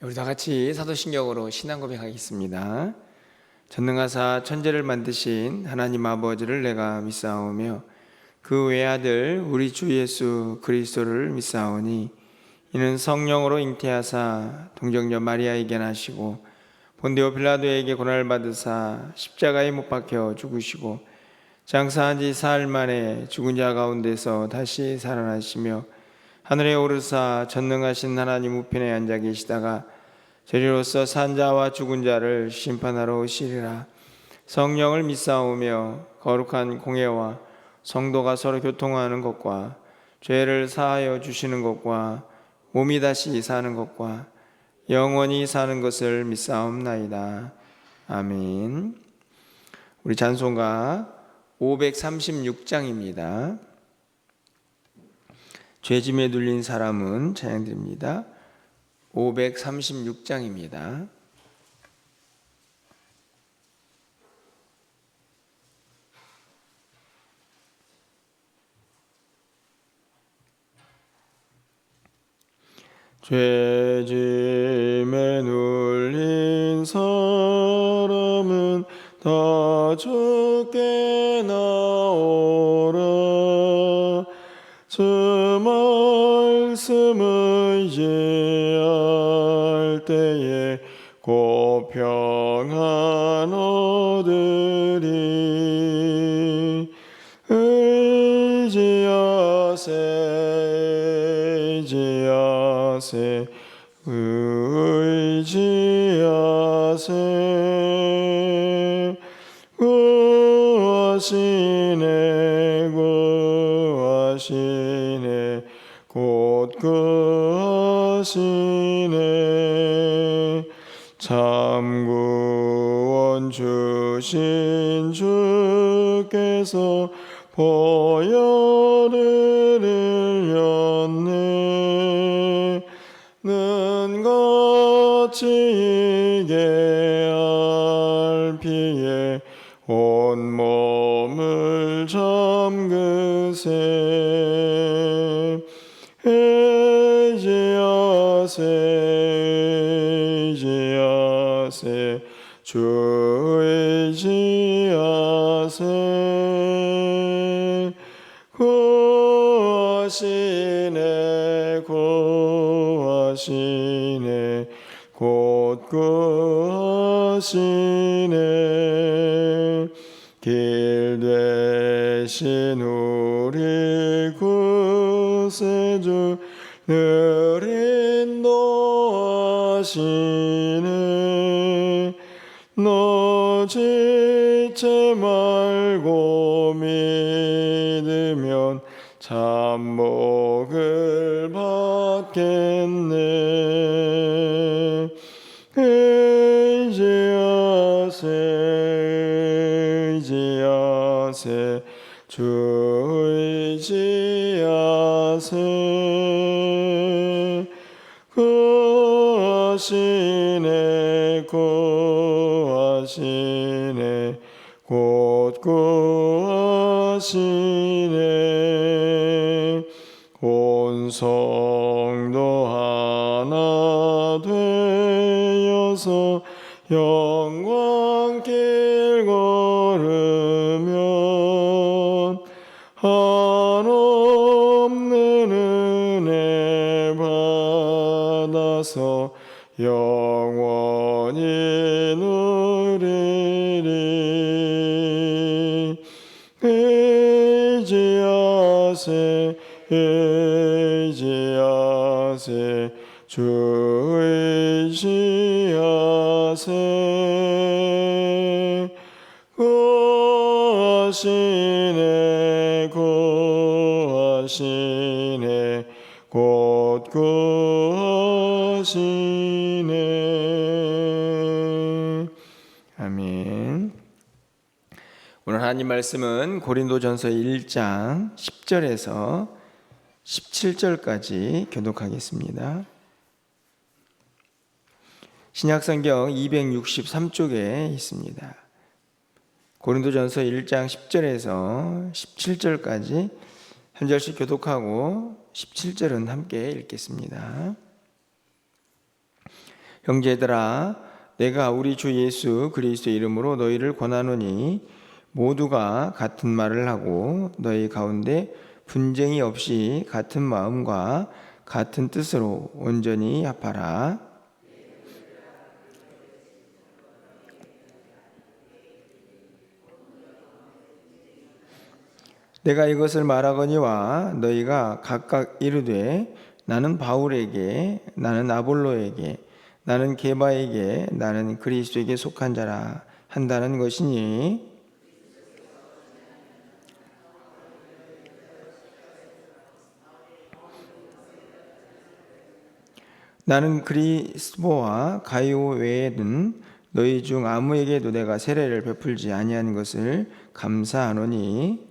우리 다 같이 사도신경으로 신앙 고백하겠습니다. 전능하사 천지를 만드신 하나님 아버지를 내가 믿사오며 그 외아들 우리 주 예수 그리스도를 믿사오니 이는 성령으로 잉태하사 동정녀 마리아에게 나시고 본디오 빌라도에게 고난을 받으사 십자가에 못 박혀 죽으시고 장사한 지 사흘 만에 죽은 자 가운데서 다시 살아나시며 하늘에 오르사 전능하신 하나님 우편에 앉아 계시다가 저리로서 산 자와 죽은 자를 심판하러 오시리라. 성령을 믿사오며 거룩한 공예와 성도가 서로 교통하는 것과 죄를 사하여 주시는 것과 몸이 다시 사는 것과 영원히 사는 것을 믿사옵나이다. 아멘. 우리 찬송가 536장입니다. 죄짐에 눌린 사람은 찬양드립니다. 536장입니다. 죄짐에 눌린 사람은 다 주께 나오라. 주 말씀을 의지할 때에 곧 평안 얻으리. 의지하세 구하시네 곧 구하시네. 참 구원 주신 주께서 보혈을 흘렸네. 능같이 이게 피에 온몸을 잠그세. 의지하세 주 의지하세. 구하시네 곧 구하시네. 길 되신 우리 구세주 늘 인도하시네. 너 지체 말고 믿으면 참복을 받겠네. 의지하세 주 의지하세. 구하시네 곧 구하시네. 온 성도 하나 되어서 영광길 걸으면 한없는 은혜 받아서 영원히 누리리. 의지하세 주 의지하세. 구하시네 곧 구하시네. 아멘. 오늘 하나님 말씀은 고린도전서 1장 10절에서 17절까지 교독하겠습니다. 신약성경 263쪽에 있습니다. 고린도전서 1장 10절에서 17절까지 한 절씩 교독하고 17절은 함께 읽겠습니다. 형제들아, 내가 우리 주 예수 그리스도의 이름으로 너희를 권하노니 모두가 같은 말을 하고 너희 가운데 분쟁이 없이 같은 마음과 같은 뜻으로 온전히 합하라. 내가 이것을 말하거니와 너희가 각각 이르되 나는 바울에게, 나는 아볼로에게, 나는 게바에게, 나는 그리스도에게 속한 자라 한다는 것이니, 나는 그리스도와 가이오 외에는 너희 중 아무에게도 내가 세례를 베풀지 아니한 것을 감사하노니,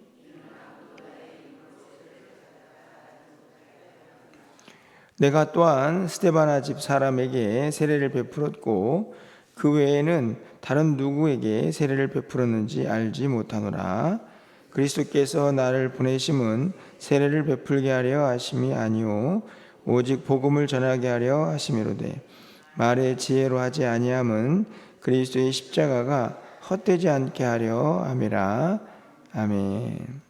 내가 또한 스데바나 집 사람에게 세례를 베풀었고 그 외에는 다른 누구에게 세례를 베풀었는지 알지 못하노라. 그리스도께서 나를 보내심은 세례를 베풀게 하려 하심이 아니요 오직 복음을 전하게 하려 하심이로되, 말의 지혜로 하지 아니함은 그리스도의 십자가가 헛되지 않게 하려 함이라. 아멘.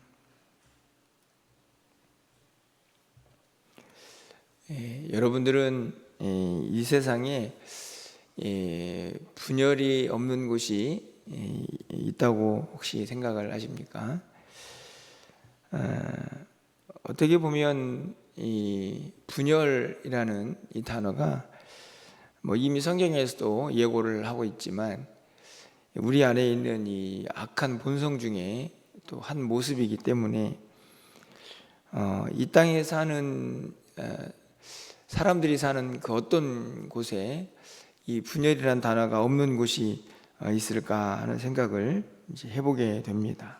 여러분들은 이 세상에 분열이 없는 곳이 있다고 혹시 생각을 하십니까? 어떻게 보면 이 분열이라는 이 단어가 이미 성경에서도 예고를 하고 있지만 우리 안에 있는 이 악한 본성 중에 또 한 모습이기 때문에 이 땅에 사는 사람들이 사는 그 어떤 곳에 이 분열이라는 단어가 없는 곳이 있을까 하는 생각을 이제 해보게 됩니다.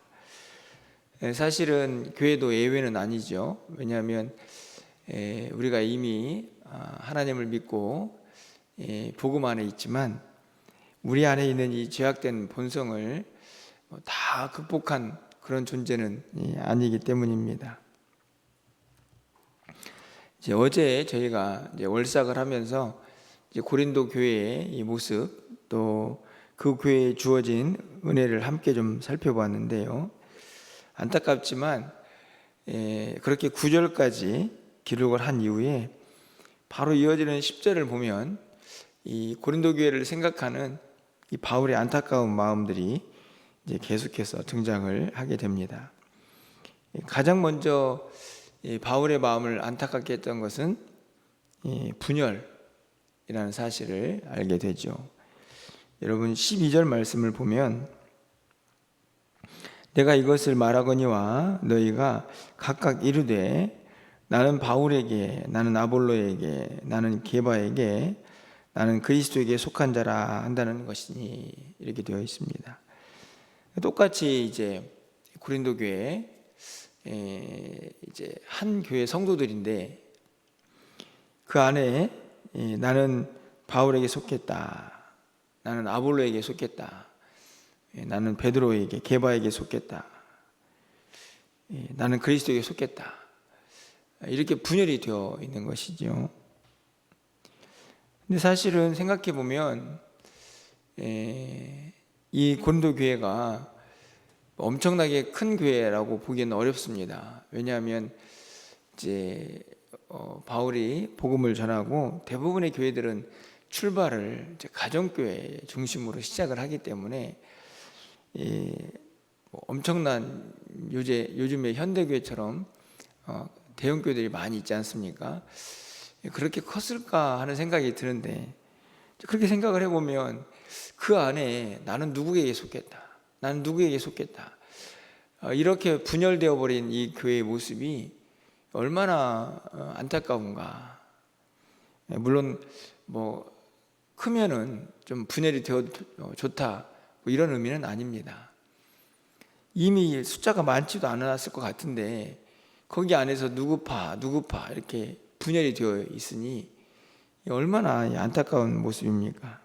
사실은 교회도 예외는 아니죠. 왜냐하면 우리가 이미 하나님을 믿고 복음 안에 있지만 우리 안에 있는 이 죄악된 본성을 다 극복한 그런 존재는 아니기 때문입니다. 어제 저희가 월삭을 하면서 고린도 교회의 이 모습, 또 그 교회에 주어진 은혜를 함께 좀 살펴봤는데요. 안타깝지만 그렇게 9절까지 기록을 한 이후에 바로 이어지는 10절을 보면 이 고린도 교회를 생각하는 이 바울의 안타까운 마음들이 이제 계속해서 등장을 하게 됩니다. 가장 먼저 바울의 마음을 안타깝게 했던 것은 분열이라는 사실을 알게 되죠. 여러분 12절 말씀을 보면 내가 이것을 말하거니와 너희가 각각 이르되 나는 바울에게, 나는 아볼로에게, 나는 게바에게, 나는 그리스도에게 속한 자라 한다는 것이니, 이렇게 되어 있습니다. 똑같이 이제 고린도 교회 이제 한 교회 성도들인데 그 안에 나는 바울에게 속했다, 나는 아볼로에게 속했다, 나는 베드로에게, 게바에게 속했다, 나는 그리스도에게 속했다, 이렇게 분열이 되어 있는 것이죠. 근데 사실은 생각해 보면 이 고린도 교회가 엄청나게 큰 교회라고 보기는 어렵습니다. 왜냐하면 이제 바울이 복음을 전하고 대부분의 교회들은 출발을 이제 가정교회 중심으로 시작을 하기 때문에 엄청난 요즘의 현대교회처럼 대형교회들이 많이 있지 않습니까? 그렇게 컸을까 하는 생각이 드는데, 그렇게 생각을 해보면 그 안에 나는 누구에게 속했다, 나는 누구에게 속했다, 이렇게 분열되어 버린 이 교회의 모습이 얼마나 안타까운가. 물론 크면은 좀 분열이 되어 좋다, 이런 의미는 아닙니다. 이미 숫자가 많지도 않았을 것 같은데 거기 안에서 누구파 이렇게 분열이 되어 있으니 얼마나 안타까운 모습입니까?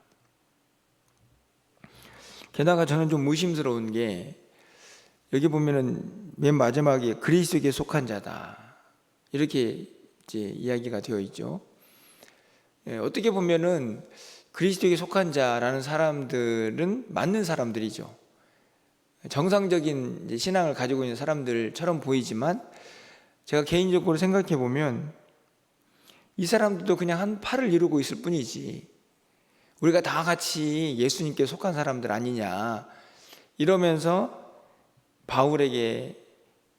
게다가 저는 좀 의심스러운 게, 여기 보면은 맨 마지막에 그리스도에게 속한 자다, 이렇게 이제 이야기가 되어 있죠. 어떻게 보면은 그리스도에게 속한 자라는 사람들은 맞는 사람들이죠. 정상적인 신앙을 가지고 있는 사람들처럼 보이지만 제가 개인적으로 생각해 보면 이 사람들도 그냥 한 팔을 이루고 있을 뿐이지 우리가 다 같이 예수님께 속한 사람들 아니냐 이러면서 바울에게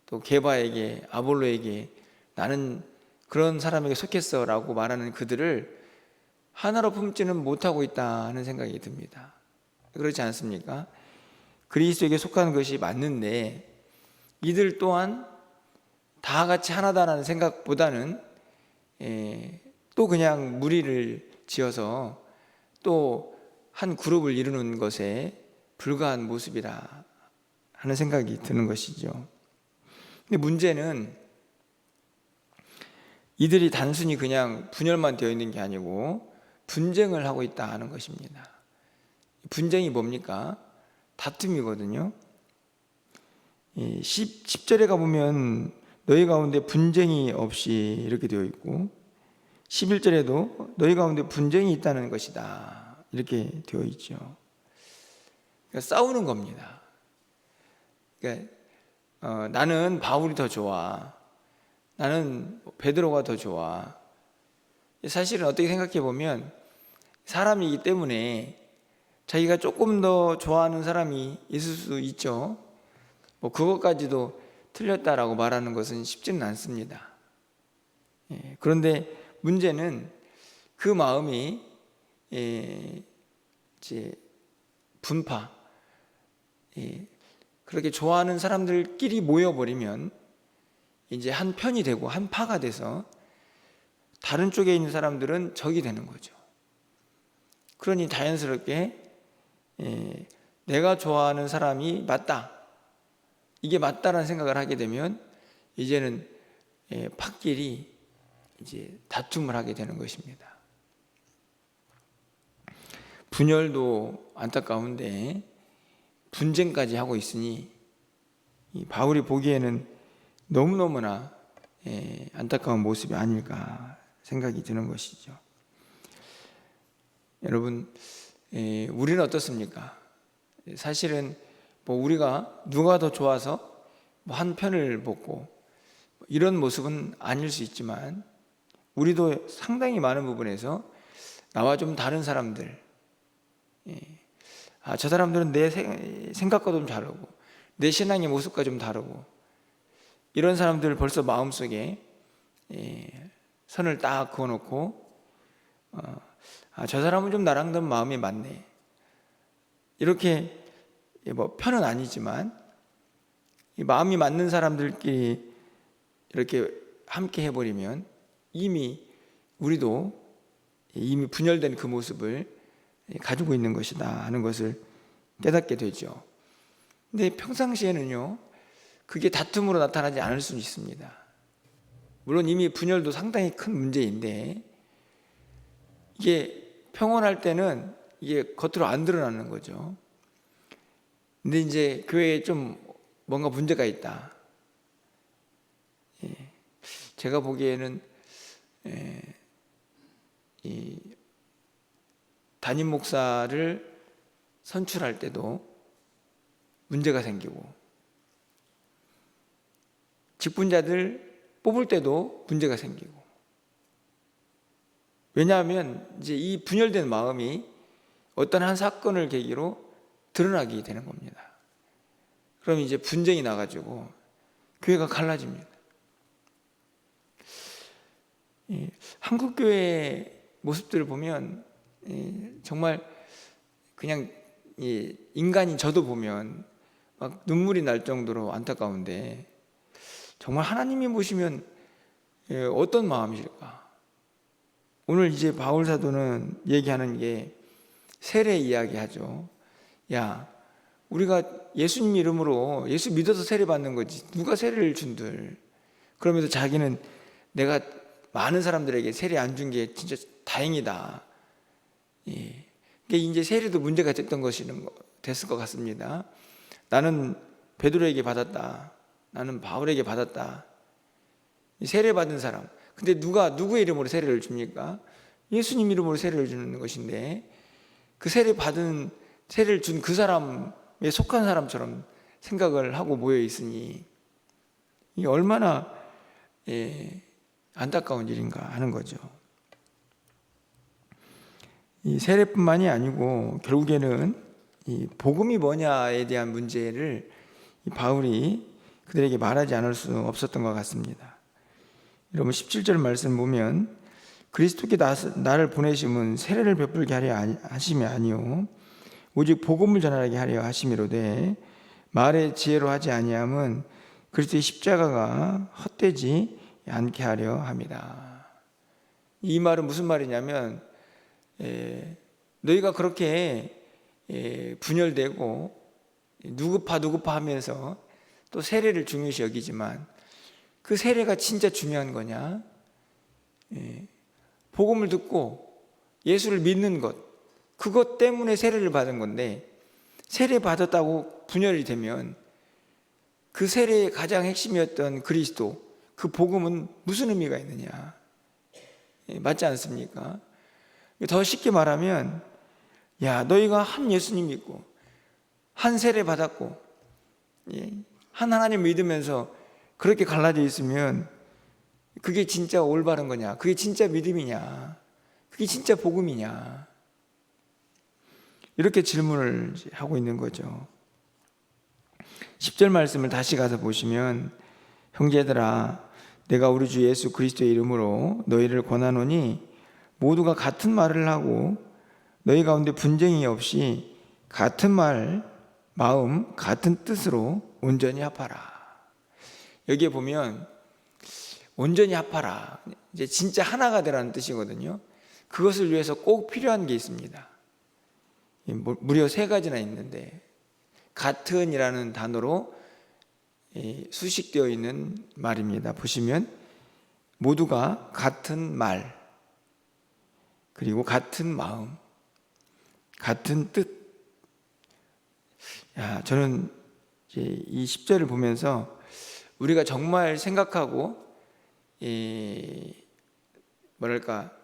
또 게바에게 아볼로에게 나는 그런 사람에게 속했어 라고 말하는 그들을 하나로 품지는 못하고 있다는 생각이 듭니다. 그렇지 않습니까? 그리스도에게 속한 것이 맞는데 이들 또한 다 같이 하나다라는 생각보다는 또 그냥 무리를 지어서 또 한 그룹을 이루는 것에 불과한 모습이라 하는 생각이 드는 것이죠. 근데 문제는 이들이 단순히 그냥 분열만 되어 있는 게 아니고 분쟁을 하고 있다 하는 것입니다. 분쟁이 뭡니까? 다툼이거든요. 10절에 가보면 너희 가운데 분쟁이 없이 이렇게 되어 있고 11절에도 너희 가운데 분쟁이 있다는 것이다 이렇게 되어 있죠. 그러니까 싸우는 겁니다. 그러니까 나는 바울이 더 좋아, 나는 베드로가 더 좋아. 사실은 어떻게 생각해 보면 사람이기 때문에 자기가 조금 더 좋아하는 사람이 있을 수 있죠. 뭐 그것까지도 틀렸다라고 말하는 것은 쉽지는 않습니다. 그런데 문제는 그 마음이 이제 분파, 그렇게 좋아하는 사람들끼리 모여버리면 이제 한 편이 되고 한 파가 돼서 다른 쪽에 있는 사람들은 적이 되는 거죠. 그러니 자연스럽게 내가 좋아하는 사람이 맞다, 이게 맞다라는 생각을 하게 되면 이제는 파끼리 이제 다툼을 하게 되는 것입니다. 분열도 안타까운데 분쟁까지 하고 있으니 이 바울이 보기에는 너무너무나 안타까운 모습이 아닐까 생각이 드는 것이죠. 여러분, 우리는 어떻습니까? 사실은 뭐 우리가 누가 더 좋아서 뭐 한 편을 먹고 이런 모습은 아닐 수 있지만 우리도 상당히 많은 부분에서 나와 좀 다른 사람들, 저 사람들은 내 생각과 좀 다르고 내 신앙의 모습과 좀 다르고 이런 사람들을 벌써 마음속에 선을 딱 그어놓고 저 사람은 좀 나랑 좀 마음이 맞네, 이렇게 뭐 편은 아니지만 이 마음이 맞는 사람들끼리 이렇게 함께 해버리면 이미 우리도 이미 분열된 그 모습을 가지고 있는 것이다 하는 것을 깨닫게 되죠. 근데 평상시에는요 그게 다툼으로 나타나지 않을 수는 있습니다. 물론 이미 분열도 상당히 큰 문제인데 이게 평온할 때는 이게 겉으로 안 드러나는 거죠. 근데 이제 교회에 좀 뭔가 문제가 있다, 제가 보기에는 이 담임 목사를 선출할 때도 문제가 생기고 직분자들 뽑을 때도 문제가 생기고, 왜냐하면 이제 이 분열된 마음이 어떤 한 사건을 계기로 드러나게 되는 겁니다. 그럼 이제 분쟁이 나가지고 교회가 갈라집니다. 한국 교회 모습들을 보면 정말 그냥 인간인 저도 보면 막 눈물이 날 정도로 안타까운데 정말 하나님이 보시면 어떤 마음이실까? 오늘 이제 바울 사도는 얘기하는 게 세례 이야기하죠. 야, 우리가 예수님 이름으로 예수 믿어서 세례 받는 거지 누가 세례를 준들. 그러면서 자기는 내가 많은 사람들에게 세례 안 준 게 진짜 다행이다. 그러니까 이제 세례도 문제가 됐던 됐을 것 같습니다. 나는 베드로에게 받았다, 나는 바울에게 받았다. 세례 받은 사람, 근데 누구의 이름으로 세례를 줍니까? 예수님 이름으로 세례를 주는 것인데 그 세례를 준 그 사람에 속한 사람처럼 생각을 하고 모여 있으니 이게 얼마나 안타까운 일인가 하는 거죠. 이 세례뿐만이 아니고 결국에는 이 복음이 뭐냐에 대한 문제를 바울이 그들에게 말하지 않을 수 없었던 것 같습니다. 여러분 17절 말씀 보면 그리스도께 나를 보내심은 세례를 베풀게 하려 하심이 아니요 오직 복음을 전하게 하려 하심이로되 말의 지혜로 하지 아니함은 그리스도의 십자가가 헛되지 않게 하려 함이다. 이 말은 무슨 말이냐면 너희가 그렇게 분열되고 누구파 하면서 또 세례를 중요시 여기지만 그 세례가 진짜 중요한 거냐? 복음을 듣고 예수를 믿는 것, 그것 때문에 세례를 받은 건데 세례 받았다고 분열이 되면 그 세례의 가장 핵심이었던 그리스도, 그 복음은 무슨 의미가 있느냐? 맞지 않습니까? 더 쉽게 말하면 너희가 한 예수님 믿고 한 세례 받았고 한 하나님 믿으면서 그렇게 갈라져 있으면 그게 진짜 올바른 거냐? 그게 진짜 믿음이냐? 그게 진짜 복음이냐? 이렇게 질문을 하고 있는 거죠. 10절 말씀을 다시 가서 보시면 형제들아 내가 우리 주 예수 그리스도의 이름으로 너희를 권하노니 모두가 같은 말을 하고 너희 가운데 분쟁이 없이 같은 말, 마음, 같은 뜻으로 온전히 합하라. 여기에 보면 온전히 합하라. 이제 진짜 하나가 되라는 뜻이거든요. 그것을 위해서 꼭 필요한 게 있습니다. 무려 3가지나 있는데 같은이라는 단어로 수식되어 있는 말입니다. 보시면 모두가 같은 말, 그리고 같은 마음, 같은 뜻. 저는 이 10절을 보면서 우리가 정말 생각하고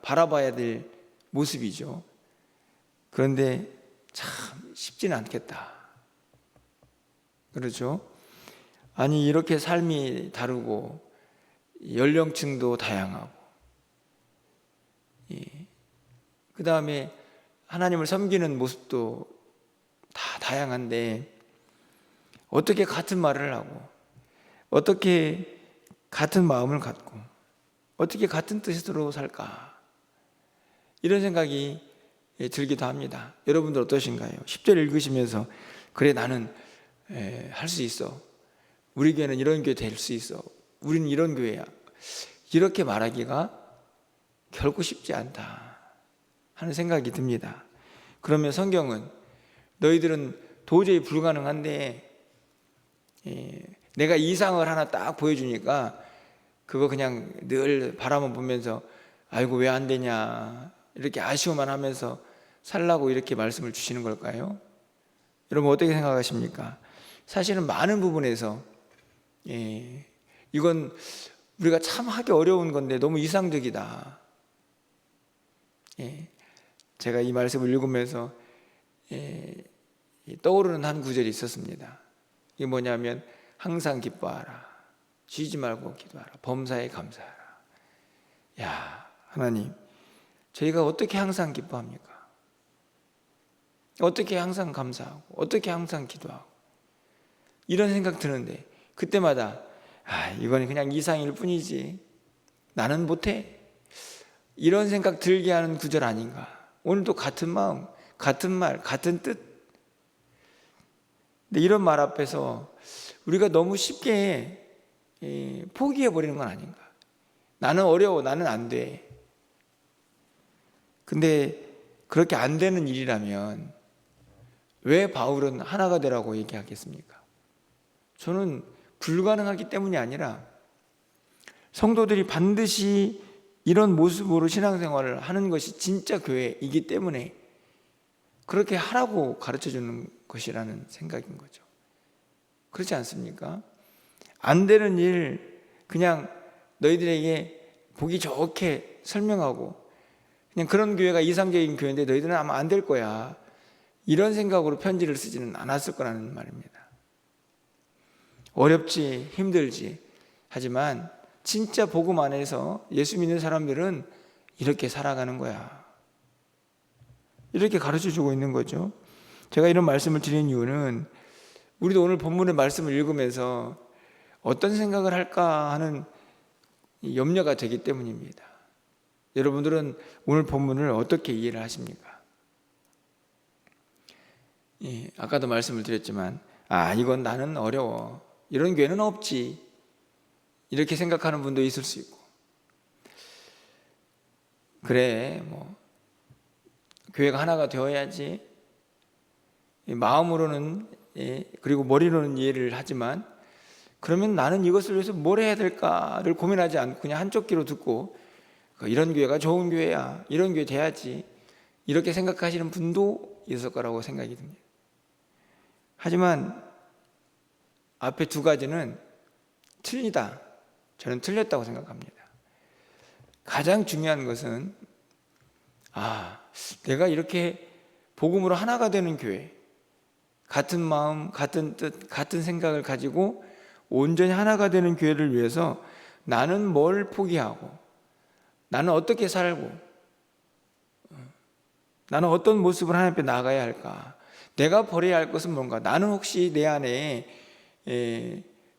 바라봐야 될 모습이죠. 그런데 참 쉽지는 않겠다. 그렇죠? 아니 이렇게 삶이 다르고 연령층도 다양하고 그 다음에 하나님을 섬기는 모습도 다 다양한데 어떻게 같은 말을 하고 어떻게 같은 마음을 갖고 어떻게 같은 뜻으로 살까? 이런 생각이 들기도 합니다. 여러분들 어떠신가요? 10절 읽으시면서 그래 나는 할 수 있어. 우리 교회는 이런 교회 될 수 있어. 우리는 이런 교회야. 이렇게 말하기가 결코 쉽지 않다 하는 생각이 듭니다. 그러면 성경은 너희들은 도저히 불가능한데 내가 이상을 하나 딱 보여주니까 그거 그냥 늘 바라만 보면서 아이고 왜 안 되냐 이렇게 아쉬워만 하면서 살라고 이렇게 말씀을 주시는 걸까요? 여러분 어떻게 생각하십니까? 사실은 많은 부분에서 이건 우리가 참 하기 어려운 건데 너무 이상적이다. 제가 이 말씀을 읽으면서 떠오르는 한 구절이 있었습니다. 이게 뭐냐면 항상 기뻐하라, 쉬지 말고 기도하라, 범사에 감사하라. 하나님 저희가 어떻게 항상 기뻐합니까? 어떻게 항상 감사하고 어떻게 항상 기도하고 이런 생각 드는데 그때마다 이건 그냥 이상일 뿐이지 나는 못해 이런 생각 들게 하는 구절 아닌가. 오늘도 같은 마음, 같은 말, 같은 뜻. 근데 이런 말 앞에서 우리가 너무 쉽게 포기해버리는 건 아닌가. 나는 어려워, 나는 안 돼. 근데 그렇게 안 되는 일이라면 왜 바울은 하나가 되라고 얘기하겠습니까? 저는 불가능하기 때문이 아니라 성도들이 반드시 이런 모습으로 신앙생활을 하는 것이 진짜 교회이기 때문에 그렇게 하라고 가르쳐주는 것이라는 생각인 거죠. 그렇지 않습니까? 안 되는 일 그냥 너희들에게 보기 좋게 설명하고 그냥 그런 교회가 이상적인 교회인데 너희들은 아마 안 될 거야. 이런 생각으로 편지를 쓰지는 않았을 거라는 말입니다. 어렵지, 힘들지. 하지만 진짜 복음 안에서 예수 믿는 사람들은 이렇게 살아가는 거야. 이렇게 가르쳐주고 있는 거죠. 제가 이런 말씀을 드린 이유는 우리도 오늘 본문의 말씀을 읽으면서 어떤 생각을 할까 하는 염려가 되기 때문입니다. 여러분들은 오늘 본문을 어떻게 이해를 하십니까? 아까도 말씀을 드렸지만 이건 나는 어려워, 이런 교회는 없지, 이렇게 생각하는 분도 있을 수 있고, 그래 교회가 하나가 되어야지, 마음으로는 그리고 머리로는 이해를 하지만 그러면 나는 이것을 위해서 뭘 해야 될까를 고민하지 않고 그냥 한쪽 귀로 듣고 이런 교회가 좋은 교회야, 이런 교회 돼야지, 이렇게 생각하시는 분도 있을 거라고 생각이 듭니다. 하지만 앞에 두 가지는 틀리다, 저는 틀렸다고 생각합니다. 가장 중요한 것은 내가 이렇게 복음으로 하나가 되는 교회, 같은 마음, 같은 뜻, 같은 생각을 가지고 온전히 하나가 되는 교회를 위해서 나는 뭘 포기하고, 나는 어떻게 살고, 나는 어떤 모습을 하나님 앞에 나아가야 할까, 내가 버려야 할 것은 뭔가, 나는 혹시 내 안에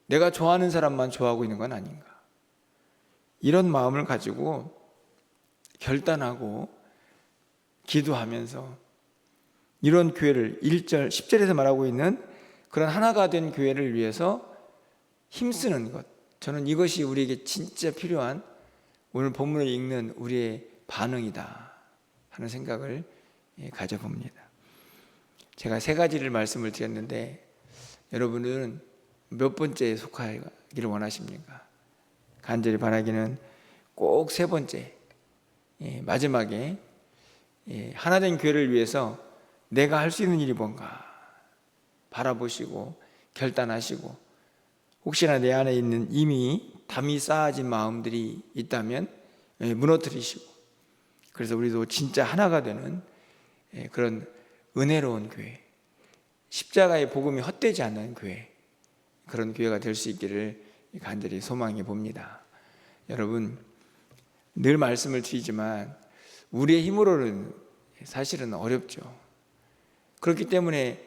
내가 좋아하는 사람만 좋아하고 있는 건 아닌가, 이런 마음을 가지고 결단하고 기도하면서 이런 교회를 1절, 10절에서 말하고 있는 그런 하나가 된 교회를 위해서 힘쓰는 것, 저는 이것이 우리에게 진짜 필요한 오늘 본문을 읽는 우리의 반응이다 하는 생각을 가져봅니다. 제가 세 가지를 말씀을 드렸는데 여러분들은 몇 번째에 속하기를 원하십니까? 간절히 바라기는 꼭 세 번째, 마지막에 하나된 교회를 위해서 내가 할 수 있는 일이 뭔가 바라보시고 결단하시고, 혹시나 내 안에 있는 이미 담이 쌓아진 마음들이 있다면 무너뜨리시고, 그래서 우리도 진짜 하나가 되는 그런 은혜로운 교회, 십자가의 복음이 헛되지 않는 교회, 그런 교회가 될 수 있기를 간절히 소망해 봅니다. 여러분, 늘 말씀을 드리지만 우리의 힘으로는 사실은 어렵죠. 그렇기 때문에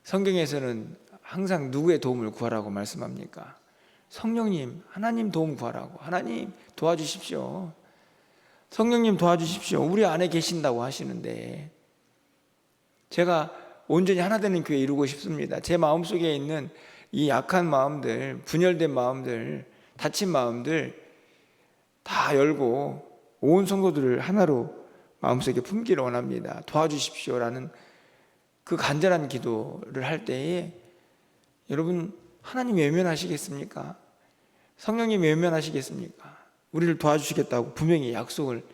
성경에서는 항상 누구의 도움을 구하라고 말씀합니까? 성령님, 하나님 도움 구하라고. 하나님 도와주십시오, 성령님 도와주십시오, 우리 안에 계신다고 하시는데, 제가 온전히 하나 되는 교회 이루고 싶습니다. 제 마음속에 있는 이 약한 마음들, 분열된 마음들, 다친 마음들 다 열고 온 성도들을 하나로 마음속에 품기를 원합니다. 도와주십시오라는 그 간절한 기도를 할 때에 여러분, 하나님 외면하시겠습니까? 성령님 외면하시겠습니까? 우리를 도와주시겠다고 분명히 약속을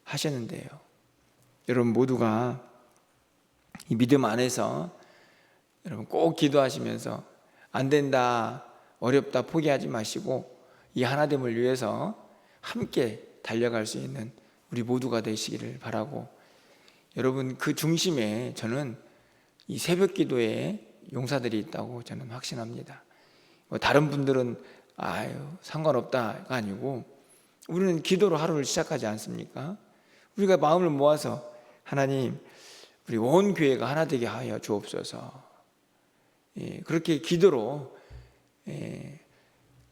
하셨는데요. 여러분 모두가 이 믿음 안에서 여러분 꼭 기도하시면서 안 된다, 어렵다 포기하지 마시고 이 하나됨을 위해서 함께 달려갈 수 있는 우리 모두가 되시기를 바라고, 여러분 그 중심에 저는 이 새벽 기도에 용사들이 있다고 저는 확신합니다. 다른 분들은 상관없다가 아니고 우리는 기도로 하루를 시작하지 않습니까? 우리가 마음을 모아서 하나님, 우리 온 교회가 하나 되게 하여 주옵소서, 그렇게 기도로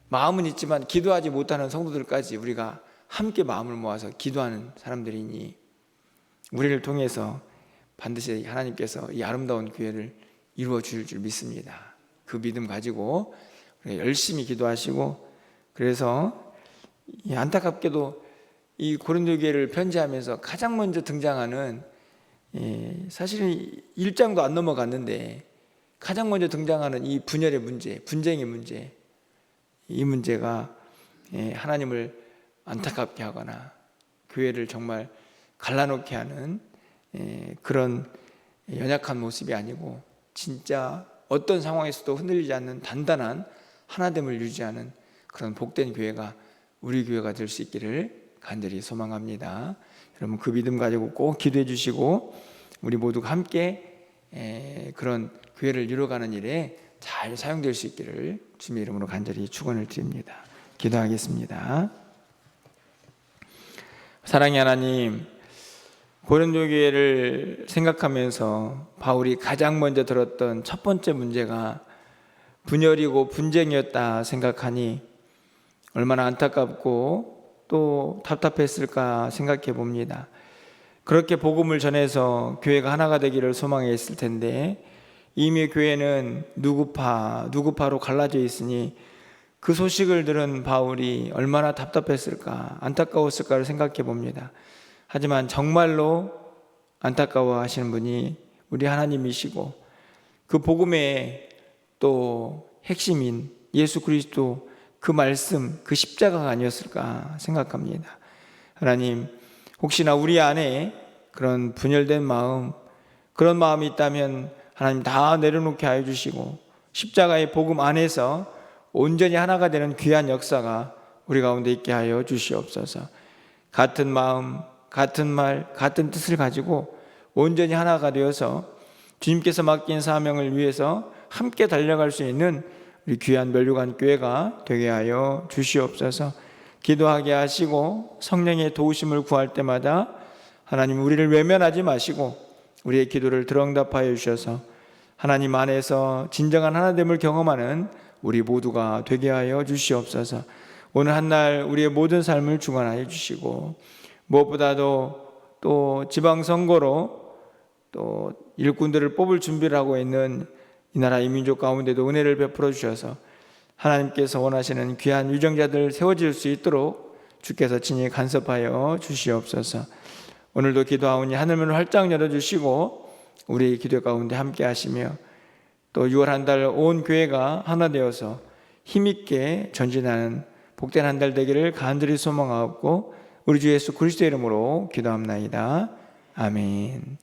마음은 있지만 기도하지 못하는 성도들까지 우리가 함께 마음을 모아서 기도하는 사람들이니 우리를 통해서 반드시 하나님께서 이 아름다운 교회를 이루어 주실 줄 믿습니다. 그 믿음 가지고 열심히 기도하시고, 그래서 안타깝게도 이 고린도 교회를 편지하면서 가장 먼저 등장하는, 사실은 1장도 안 넘어갔는데 가장 먼저 등장하는 이 분열의 문제, 분쟁의 문제, 이 문제가 하나님을 안타깝게 하거나 교회를 정말 갈라놓게 하는 그런 연약한 모습이 아니고 진짜 어떤 상황에서도 흔들리지 않는 단단한 하나됨을 유지하는 그런 복된 교회가 우리 교회가 될 수 있기를 간절히 소망합니다. 여러분 그 믿음 가지고 꼭 기도해 주시고 우리 모두가 함께 그런 교회를 이루어가는 일에 잘 사용될 수 있기를 주님의 이름으로 간절히 축원을 드립니다. 기도하겠습니다. 사랑의 하나님, 고린도 교회를 생각하면서 바울이 가장 먼저 들었던 첫 번째 문제가 분열이고 분쟁이었다 생각하니 얼마나 안타깝고 또 답답했을까 생각해 봅니다. 그렇게 복음을 전해서 교회가 하나가 되기를 소망했을 텐데 이미 교회는 누구파로 갈라져 있으니 그 소식을 들은 바울이 얼마나 답답했을까, 안타까웠을까를 생각해 봅니다. 하지만 정말로 안타까워 하시는 분이 우리 하나님이시고 그 복음의 또 핵심인 예수 그리스도 그 말씀, 그 십자가가 아니었을까 생각합니다. 하나님, 혹시나 우리 안에 그런 분열된 마음, 그런 마음이 있다면 하나님 다 내려놓게 하여 주시고 십자가의 복음 안에서 온전히 하나가 되는 귀한 역사가 우리 가운데 있게 하여 주시옵소서. 같은 마음, 같은 말, 같은 뜻을 가지고 온전히 하나가 되어서 주님께서 맡긴 사명을 위해서 함께 달려갈 수 있는 우리 귀한 멸류관 교회가 되게 하여 주시옵소서. 기도하게 하시고 성령의 도우심을 구할 때마다 하나님 우리를 외면하지 마시고 우리의 기도를 들응답하여 주셔서 하나님 안에서 진정한 하나됨을 경험하는 우리 모두가 되게 하여 주시옵소서. 오늘 한날 우리의 모든 삶을 주관하여 주시고 무엇보다도 또 지방선거로 또 일꾼들을 뽑을 준비를 하고 있는 이 나라 이민족 가운데도 은혜를 베풀어 주셔서 하나님께서 원하시는 귀한 유정자들 세워질 수 있도록 주께서 친히 간섭하여 주시옵소서. 오늘도 기도하오니 하늘문을 활짝 열어주시고 우리 기도 가운데 함께 하시며 또 6월 한 달 온 교회가 하나 되어서 힘있게 전진하는 복된 한 달 되기를 간절히 소망하옵고 우리 주 예수 그리스도의 이름으로 기도합나이다. 아멘.